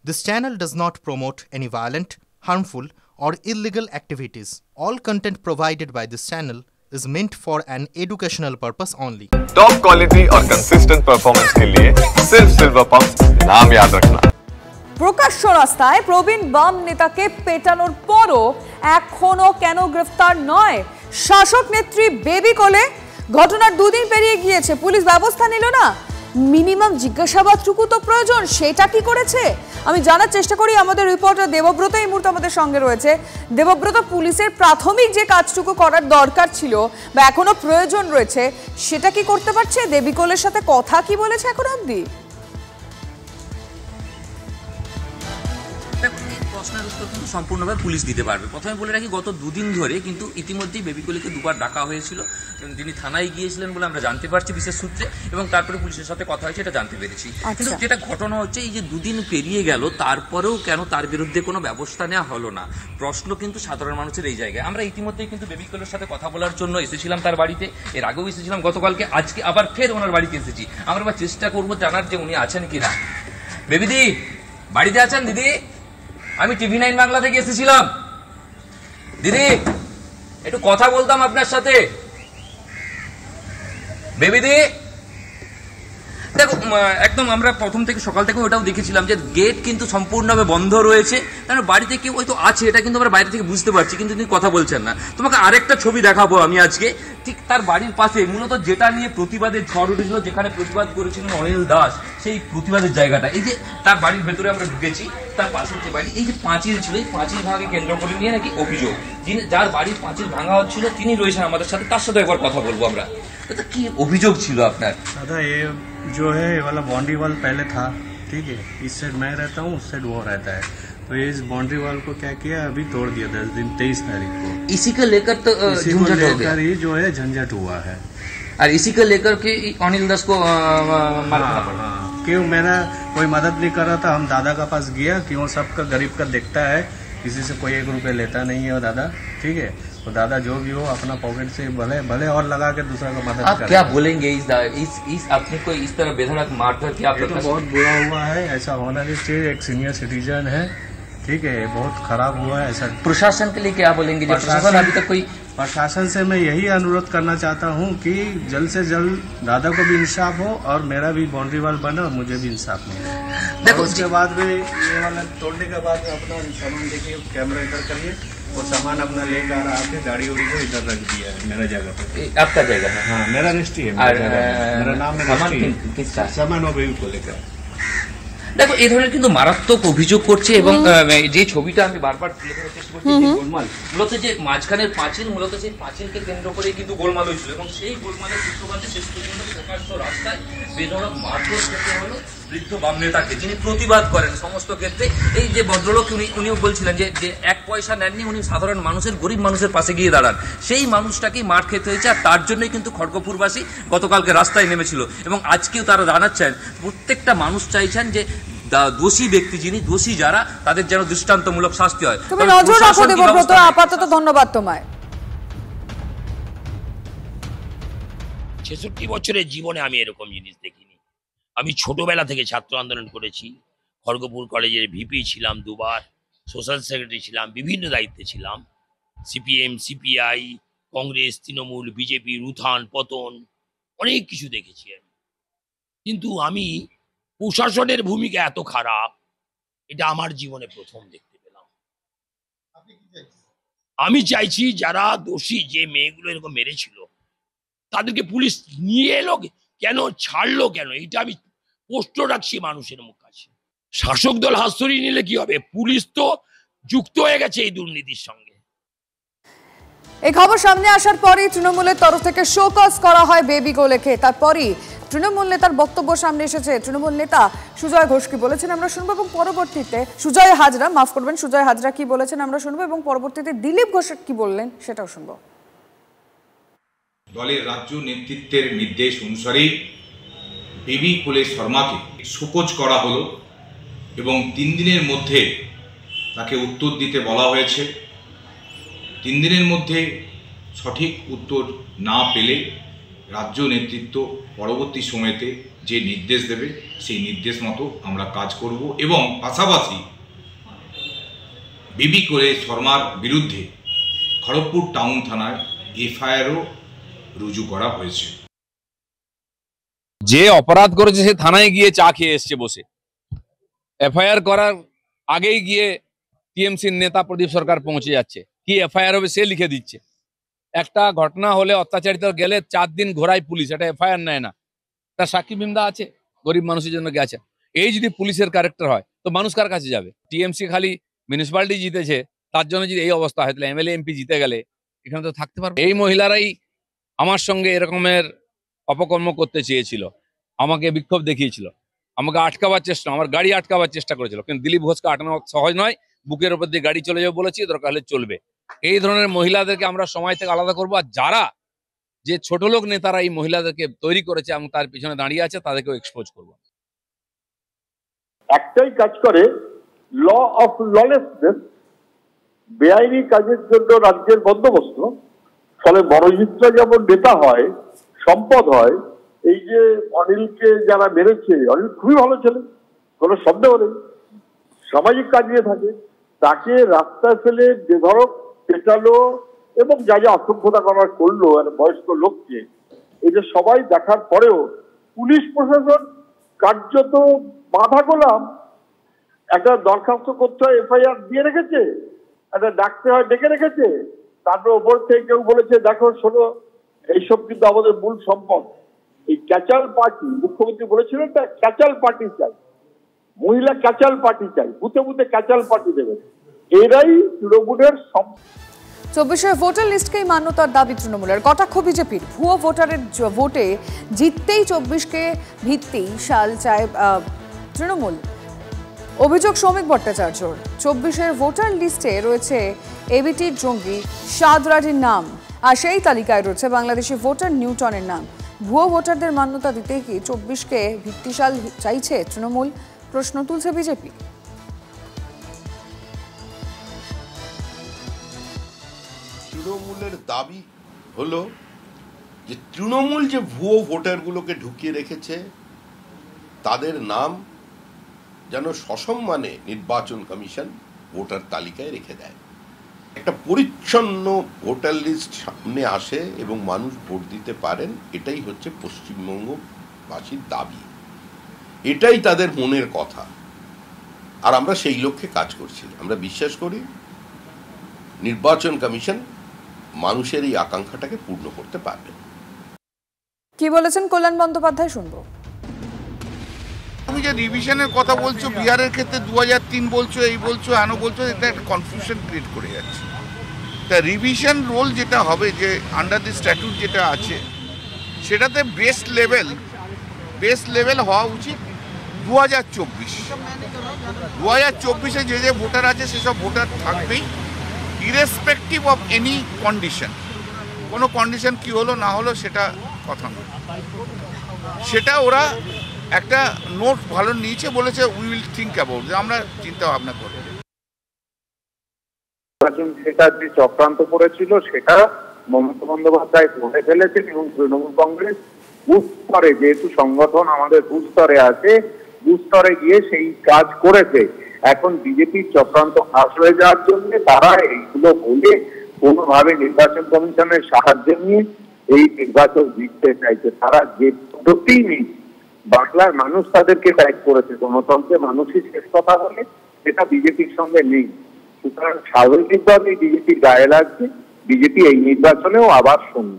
This channel does not promote any violent, harmful, or illegal activities. All content provided by this channel is meant for an educational purpose only. Top quality और consistent performance के लिए सिर्फ silver pumps नाम याद रखना। প্রকাশ্য রাস্তায় প্রবীণ বাম নেতাকে পেটানোর পরও এখনো কেন গ্রেফতার নয় শাসক নেত্রী বেবি কোলে? ঘটনার দুদিন পেরিয়ে গিয়েছে, পুলিশ ব্যবস্থা নিল না। মিনিমাম জিজ্ঞাসাবাদটুকু তো প্রয়োজন, সেটা কি করেছে? আমি জানার চেষ্টা করি, আমাদের রিপোর্টার দেবব্রত এই মুহূর্তে আমাদের সঙ্গে রয়েছে। দেবব্রত, পুলিশের প্রাথমিক যে কাজটুকু করার দরকার ছিল বা এখনো প্রয়োজন রয়েছে, সেটা কি করতে পারছে? বেবি কোলের সাথে কথা কি বলেছে এখন অবধি? প্রশ্নের উত্তর কিন্তু সম্পূর্ণভাবে পুলিশ দিতে পারবে। প্রথমে বলে রাখি, গত দুদিন ধরে কিন্তু ইতিমধ্যেই বেবি কোলেকে দুবার ডাকা হয়েছিল। তিনি থানায় গিয়েছিলেন বলে আমরা জানতে পারছি বিশেষ সূত্রে, এবং তারপরে পুলিশের সাথে কথা হয়েছে এটা জানতে পেরেছি। কিন্তু যেটা ঘটনা হচ্ছে, এই যে দুদিন পেরিয়ে গেল তারপরেও কেন তার বিরুদ্ধে কোনো ব্যবস্থা নেওয়া হলো না, প্রশ্ন কিন্তু সাধারণ মানুষের এই জায়গায়। আমরা ইতিমধ্যেই কিন্তু বেবি কোলের সাথে কথা বলার জন্য এসেছিলাম তার বাড়িতে, এর আগেও এসেছিলাম গতকালকে, আজকে আবার ফের ওনার বাড়িতে এসেছি। আমরা আবার চেষ্টা করবো জানার যে উনি আছেন কিনা। বেবিদি বাড়িতে আছেন? দিদি, আমি TV9 বাংলা থেকে এসেছিলাম। দিদি একটু কথা বলতাম আপনার সাথে। বেবিদি দেখো, একদম আমরা প্রথম থেকে সকাল থেকে ওটাও দেখেছিলাম যে গেট কিন্তু সম্পূর্ণভাবে বন্ধ রয়েছে, কারণ বাড়িতে কেউ হয়তো আছে, এটা কিন্তু আমরা বাইরে থেকে বুঝতে পারছি, কিন্তু তিনি কথা বলছেন না। তোমাকে আরেকটা ছবি দেখাবো আমি আজকে, ঠিক তার বাড়ির পাশে, মূলত যেটা নিয়ে প্রতিবাদের ঝড় উঠেছিল, যেখানে প্রতিবাদ করেছিলেন অনিল দাস, সেই প্রতিবাদের জায়গাটা। এই যে তার বাড়ির ভেতরে আমরা ঢুকেছি, তার পাশের যে বাড়ি, এই যে পাঁচিল ছিল, এই পাঁচিল ভাঙাকে কেন্দ্র করে নিয়ে নাকি অভিযোগ, যার বাড়ির পাঁচিল ভাঙা হচ্ছিল তিনি রয়েছেন আমাদের সাথে, তার সাথে একবার কথা বলবো আমরা। তো কি অভিযোগ ছিল আপনার? दादा ये जो है ये वाला बाउंड्री वॉल पहले था, ठीक है, इस साइड मैं रहता हूँ, उस साइड वो रहता है, तो ये इस बाउंड्री वॉल को क्या किया, अभी तोड़ दिया 10 दिन 23 तारीख को। इसी को लेकर तो झंझट हो गया, ही जो है झंझट हुआ है, और इसी को लेकर के अनिल दास को मारना पड़ा। क्यों मेरा कोई मदद नहीं कर रहा था, हम दादा का पास गया, क्यों सबका गरीब का देखता है, किसी से कोई 1 रुपये लेता नहीं है दादा, ठीक है, तो दादा जो भी हो अपना पॉकेट से भले भले और लगा के दूसरा का मदद आप क्या बोलेंगे इस अपने को इस तरह बेधड़क मारकर क्या? ये तो बहुत बुरा हुआ है, ऐसा होना नहीं चाहिए, एक सीनियर सिटीजन है, ठीक है, बहुत खराब हुआ है ऐसा। प्रशासन के लिए क्या बोलेंगे? जो प्रशासन अभी तक कोई, प्रशासन से मैं यही अनुरोध करना चाहता हूँ कि जल्द से जल्द दादा को भी इंसाफ हो और मेरा भी बाउंड्री वॉल बने और मुझे भी इंसाफ मिले। देखो उसके बाद में ये वाला तोड़ने के बाद अपना सामान देखिए, कैमरा इधर करिए, वो सामान अपना लेकर आके गाड़ी उड़ी को इधर रख दिया है मेरा जगह पे। आपका जगह है? हाँ, मेरा रजिस्ट्री है, मेरा नाम में किसका सामान को लेकर। দেখো, এই ধরনের কিন্তু মারাত্মক অভিযোগ করছে, এবং যে ছবিটা আমি বারবার তুলে ধরার চেষ্টা করছি, যে গোলমাল, মূলত যে মাঝখানের পাঁচিল, মূলত সেই পাঁচিলকে কেন্দ্র করে কিন্তু গোলমাল হয়েছিল, এবং সেই গোলমালের সূত্রপাতে শেষ পর্যন্ত প্রকাশ্য রাস্তায় বেধড়ক মারধর করতে হলো বৃদ্ধ বাম নেতাকে, যিনি প্রতিবাদ করেন সমস্ত ক্ষেত্রে। এই যে ভদ্রলোক, উনিও বলছিলেন যে 1 পয়সা নেননি, উনি সাধারণ মানুষের, গরিব মানুষের পাশে গিয়ে দাঁড়ান, সেই মানুষটাকেই মার খেতে হয়েছে। আর তার জন্যই কিন্তু খড়গপুরবাসী গতকালকে রাস্তায় নেমেছিল, এবং আজকেও তারা জানাচ্ছেন, প্রত্যেকটা মানুষ চাইছেন যে দোষী ব্যক্তি, যিনি দোষী যারা, তাদের যেন দৃষ্টান্তমূলক শাস্তি হয়। তুমি নজর রাখো দেবব্রত, আপাতত ধন্যবাদ তোমায়। 66 বছরের জীবনে আমি এরকম জিনিস দেখিনি। আমি ছোটবেলা থেকে ছাত্র আন্দোলন করেছি, খড়গপুর কলেজের ভিপি ছিলাম, 2 বার সোশ্যাল সেক্রেটারি ছিলাম, বিভিন্ন দায়িত্বে ছিলাম, CPM, CPI, Congress, Trinamool, BJP, উত্থান পতন, অনেক কিছু দেখেছি আমি। কিন্তু আমি প্রশাসনের ভূমিকা এত খারাপ, এটা আমার জীবনে প্রথম দেখতে পেলাম। আমি চাইছি যারা দোষী, যে মেয়েগুলো এরকম মেরেছিল, তাদেরকে পুলিশ নিয়ে এলো কেন, ছাড়লো কেন, এটা আমি প্রশ্ন রাখছি মানুষের মুখ কাছে। শাসক দল হাতছড়ি নিলে কি হবে? পুলিশ তো যুক্ত হয়ে গেছে এই দুর্নীতির সঙ্গে। এই খবর সামনে আসার পরই তৃণমূলের তরফ থেকে শোকজ করা হয় বেবি কোলেকে। তারপরই তৃণমূল নেতার বক্তব্য সামনে এসেছে। তৃণমূল নেতা সুজয় ঘোষ কি বলেছেন আমরা শুনবো, এবং পরবর্তীতে সুজয় হাজরা, মাফ করবেন, সুজয় হাজরা কি বলেছেন আমরা শুনবো, এবং পরবর্তীতে দিলীপ ঘোষ কি বললেন সেটাও শুনবো। দলের রাজ্য নেতৃত্বের নির্দেশ অনুসারে বেবি কোলে শর্মাকে শোকজ করা হলো, এবং 3 দিনের মধ্যে তাকে উত্তর দিতে বলা হয়েছে। 3 দিনের মধ্যে সঠিক উত্তর না পেলে রাজ্য নেতৃত্ব পরবর্তী সময়তে যে নির্দেশ দেবে সেই নির্দেশ মতো আমরা কাজ করব এবং পাশাপাশি বিবি কোলে শর্মার বিরুদ্ধে খড়গপুর টাউন থানায় এফআইআরও রুজু করা হয়েছে। যে অপরাধ করেছে সে থানায় গিয়ে চা খেয়ে এসছে বসে, এফআইআর করার আগেই গিয়ে টিএমসির নেতা প্রদীপ সরকার পৌঁছে যাচ্ছে, কি এফআইআর হবে সে লিখে দিচ্ছে। একটা ঘটনা হলে অত্যাচারিত গেলে 4 দিন ঘোরায় পুলিশ, এটা এফআইআর নেয় না। তার সাক্ষী বিন্দা আছে, গরিব মানুষের জন্য গেছে। এই যদি পুলিশের ক্যারেক্টার হয় তো মানুষ কার কাছে যাবে? টিএমসি খালি মিউনিসিপ্যালিটি জিতেছে, তার জন্য যদি এই অবস্থা হয় তাহলে এমএলএ এমপি জিতে গেলে এখানে তো থাকতে পারবে। এই মহিলারাই আমার সঙ্গে এরকমের অপকর্ম করতে চেয়েছিল, আমাকে বিক্ষোভ দেখিয়েছিল, আমাকে আটকাবার চেষ্টা, আমার গাড়ি আটকাবার চেষ্টা করেছিল, কিন্তু দিলীপ ঘোষকে আটকানো সহজ নয়। বুকের উপর দিয়ে গাড়ি চলে যাবে বলেছি, দরকার হলে চলবে। এই ধরনের মহিলাদেরকে আমরা সময় থেকে আলাদা করবো। আর যারা যে ছোট লোক নেতারা এই মহিলাদেরকে তৈরি করেছে এবং তার পিছনে দাঁড়িয়ে আছে তাদেরকেও এক্সপোজ করবো। একটাই কাজ করে, ল অফ ললেসনেস, বেআইনি কাজের জন্য রাজ্যের বন্দোবস্ত। ফলে বড়জিৎরা যেমন নেতা হয়, সম্পদ হয়। এই যে অনিলকে যারা মেরেছে, অনিল খুবই ভালো ছেলে, কোনো সন্দেহ নেই, সামাজিক কাজ নিয়ে থাকে, তাকে রাস্তায় ফেলে বেধড়ক পেটালো এবং যা যা অসভ্যতা করার করলো আর বয়স্ক লোককে, এটা সবাই দেখার পরেও পুলিশ প্রশাসন কার্যত বাধা গোলাম। একটা দরখাস্ত করতে হয়, এফআইআর দিয়ে রেখেছে, একটা ডাকতে হয় ডেকে রেখেছে, তারপর ওপর থেকে কেউ বলেছে দেখো শোনো এইসব কিন্তু আমাদের মূল সম্পদ। এই ক্যাচাল পার্টি, মুখ্যমন্ত্রী বলেছিলেন না, ক্যাচাল পার্টি চাই, মহিলা ক্যাচাল পার্টি চাই, বুথে বুথে ক্যাচাল পার্টি দেবে। এরাই তৃণমূলের 24 ভোটার লিস্টকেই মান্যতার দাবি তৃণমূলের। কটাক্ষ বিজেপির। ভুয়ো ভোটারের ভোটে জিততেই 24কে ভিত্তি সাল চায় তৃণমূল। অভিযোগ শ্রমিক ভট্টাচার্যর। 24 ভোটার লিস্টে রয়েছে এবিটির জঙ্গি সাদ রাজির নাম, আর সেই তালিকায় রয়েছে বাংলাদেশি ভোটার নিউটনের নাম। ভুয়ো ভোটারদের মান্যতা দিতে কি 24কে ভিত্তিশাল চাইছে তৃণমূল? প্রশ্ন তুলছে বিজেপি। তৃণমূলের দাবি হলো যে তৃণমূল যে ভুয়ো ভোটারগুলোকে ঢুকিয়ে রেখেছে তাদের নাম যেন সসম্মানে নির্বাচন কমিশন ভোটার তালিকায় রেখে দেয়। একটা পরিচ্ছন্ন ভোটার লিস্ট সামনে আসে এবং মানুষ ভোট দিতে পারেন, এটাই হচ্ছে পশ্চিমবঙ্গবাসীর দাবি, এটাই তাদের মনের কথা। আর আমরা সেই লক্ষ্যে কাজ করছি। আমরা বিশ্বাস করি নির্বাচন কমিশন মানুষের এই আকাঙ্ক্ষাটাকে পূর্ণ করতে পারবে। কি বলেছেন কল্যাণ বন্দ্যোপাধ্যায়, শুনবো। তুমি যে রিভিশনের কথা বলছো, বিহারের ক্ষেত্রে 2003 বলছো, এই বলছো, আনো বলছো, এটা একটা কনফিউশন ক্রিয়েট করে যাচ্ছে। তা রিভিশন রোল যেটা হবে, যে আন্ডার দি স্ট্যাটুট যেটা আছে, সেটাতে বেস লেভেল হওয়া উচিত 2024-এ যে ভোটার আছে সেসব ভোটার থাকবেই, ইরেসপেক্টিভ অফ এনি কন্ডিশন। কোনো কন্ডিশন কি হলো না হলো সেটা কথা নয়, সেটা ওরা একটা নোট ভালো নিয়েছে, বলেছে উই উইল থিঙ্ক অ্যাবাউট, যে আমরা চিন্তা ভাবনা করব। সেটা যে চক্রান্ত করেছিল সেটা মমতা বন্দ্যোপাধ্যায় করে ফেলেছেন এবং তৃণমূল কংগ্রেস বুথ স্তরে, যেহেতু সংগঠন আমাদের বুথ স্তরে আছে, বুথ স্তরে গিয়ে সেই কাজ করেছে। এখন বিজেপির চক্রান্ত ফাঁস হয়ে যাওয়ার জন্য তারা এইগুলো বলে কোনোভাবে নির্বাচন কমিশনের সাহায্য নিয়ে এই নির্বাচন জিততে চাইছে। তারা যে পদ্ধতি নেই, বাংলার মানুষ তাদেরকে টাইপ করেছে, গণতন্ত্রে মানুষই শেষ কথা বলে, সেটা বিজেপির সঙ্গে নেই। সুতরাং স্বাভাবিকভাবেই বিজেপির গায়ে লাগছে, বিজেপি এই নির্বাচনেও আবার শূন্য।